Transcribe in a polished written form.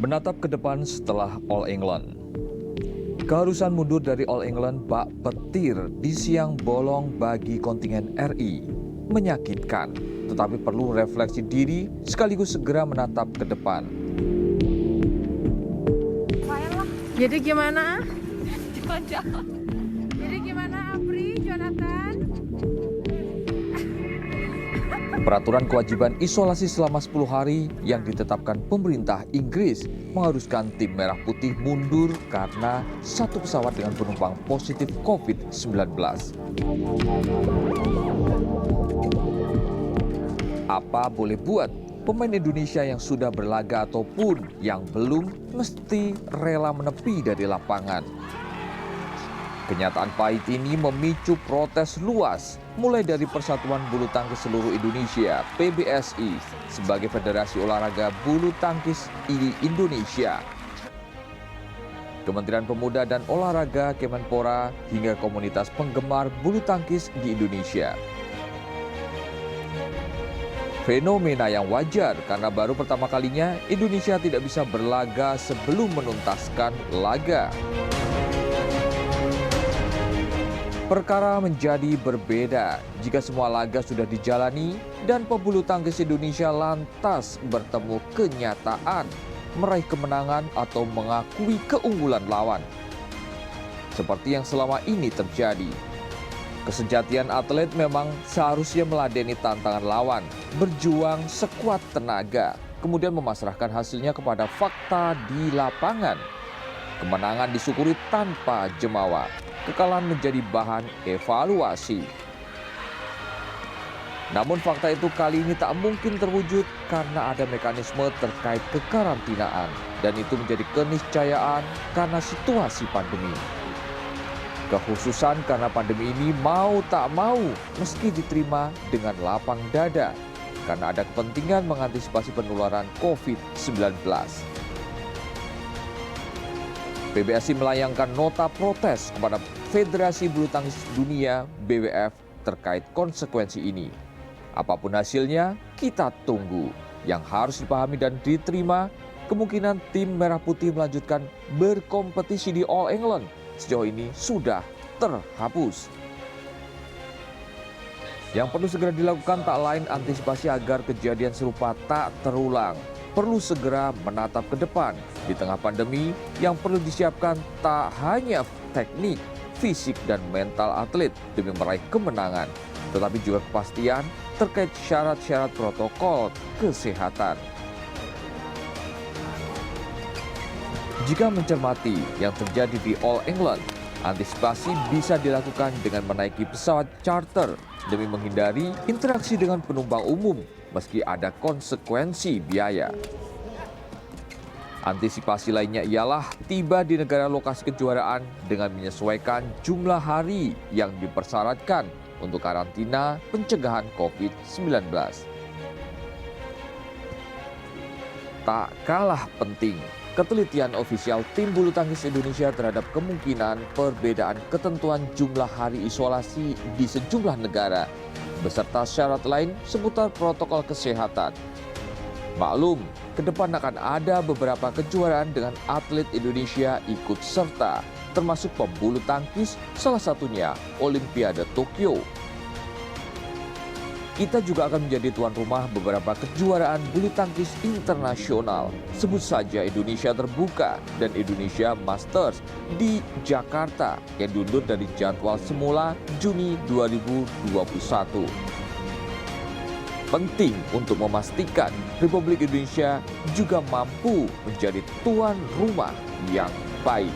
Menatap ke depan setelah All England. Keharusan mundur dari All England bak petir di siang bolong bagi kontingen RI menyakitkan, tetapi perlu refleksi diri sekaligus segera menatap ke depan. Jadi gimana? Jalan-jalan. Jadi gimana Apri, Jonathan? Peraturan kewajiban isolasi selama 10 hari yang ditetapkan pemerintah Inggris mengharuskan tim Merah Putih mundur karena satu pesawat dengan penumpang positif COVID-19. Apa boleh buat, pemain Indonesia yang sudah berlaga ataupun yang belum mesti rela menepi dari lapangan. Kenyataan pahit ini memicu protes luas, mulai dari Persatuan Bulu Tangkis Seluruh Indonesia (PBSI) sebagai Federasi Olahraga Bulu Tangkis di Indonesia, Kementerian Pemuda dan Olahraga Kemenpora hingga komunitas penggemar bulu tangkis di Indonesia. Fenomena yang wajar karena baru pertama kalinya Indonesia tidak bisa berlaga sebelum menuntaskan laga. Perkara menjadi berbeda jika semua laga sudah dijalani dan pebulu tangkis Indonesia lantas bertemu kenyataan, meraih kemenangan atau mengakui keunggulan lawan. Seperti yang selama ini terjadi. Kesejatian atlet memang seharusnya meladeni tantangan lawan, berjuang sekuat tenaga, kemudian memasrahkan hasilnya kepada fakta di lapangan. Kemenangan disyukuri tanpa jemawa. Kekalahan menjadi bahan evaluasi. Namun fakta itu kali ini tak mungkin terwujud karena ada mekanisme terkait kekarantinaan dan itu menjadi keniscayaan karena situasi pandemi. Kekhususan karena pandemi ini mau tak mau meski diterima dengan lapang dada karena ada kepentingan mengantisipasi penularan COVID-19. PBSI melayangkan nota protes kepada Federasi Bulu Tangkis Dunia (BWF) terkait konsekuensi ini. Apapun hasilnya, kita tunggu. Yang harus dipahami dan diterima, kemungkinan tim Merah Putih melanjutkan berkompetisi di All England sejauh ini sudah terhapus. Yang perlu segera dilakukan tak lain antisipasi agar kejadian serupa tak terulang. Perlu segera menatap ke depan di tengah pandemi yang perlu disiapkan tak hanya teknik, fisik, dan mental atlet demi meraih kemenangan, tetapi juga kepastian terkait syarat-syarat protokol kesehatan. Jika mencermati yang terjadi di All England, antisipasi bisa dilakukan dengan menaiki pesawat charter demi menghindari interaksi dengan penumpang umum meski ada konsekuensi biaya. Antisipasi lainnya ialah tiba di negara lokasi kejuaraan dengan menyesuaikan jumlah hari yang dipersyaratkan untuk karantina pencegahan COVID-19. Tak kalah penting, ketelitian ofisial tim bulu tangkis Indonesia terhadap kemungkinan perbedaan ketentuan jumlah hari isolasi di sejumlah negara, beserta syarat lain seputar protokol kesehatan. Maklum, ke depan akan ada beberapa kejuaraan dengan atlet Indonesia ikut serta, termasuk pembulu tangkis, salah satunya Olimpiade Tokyo. Kita juga akan menjadi tuan rumah beberapa kejuaraan bulu tangkis internasional. Sebut saja Indonesia Terbuka dan Indonesia Masters di Jakarta yang diundur dari jadwal semula Juni 2021. Penting untuk memastikan Republik Indonesia juga mampu menjadi tuan rumah yang baik.